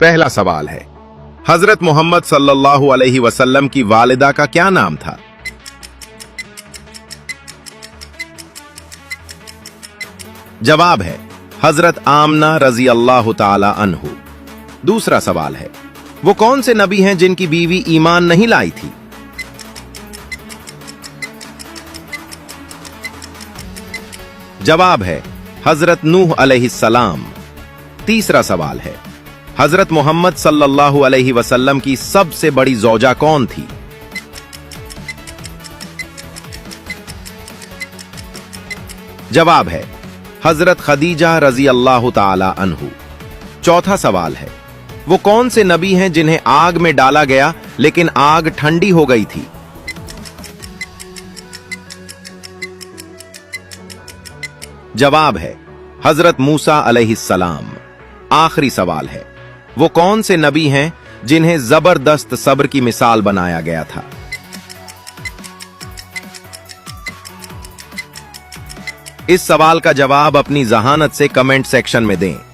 पहला सवाल है, हजरत मोहम्मद सल्लल्लाहु अलैहि वसल्लम की वालिदा का क्या नाम था? जवाब है हजरत आमना रजी अल्लाह ताला अन्हु। दूसरा सवाल है, वो कौन से नबी हैं जिनकी बीवी ईमान नहीं लाई थी? जवाब है हजरत नूह अलैहिस्सलाम। तीसरा सवाल है, हजरत मोहम्मद सल्लल्लाहु अलैहि वसल्लम की सबसे बड़ी ज़ौजा कौन थी? जवाब है हजरत खदीजा रजी अल्लाह ताला अन्हु। चौथा सवाल है, वो कौन से नबी हैं जिन्हें आग में डाला गया लेकिन आग ठंडी हो गई थी? जवाब है हजरत मूसा अलैहिस्सलाम। आखिरी सवाल है, वो कौन से नबी हैं जिन्हें जबरदस्त सब्र की मिसाल बनाया गया था? इस सवाल का जवाब अपनी जहानत से कमेंट सेक्शन में दें।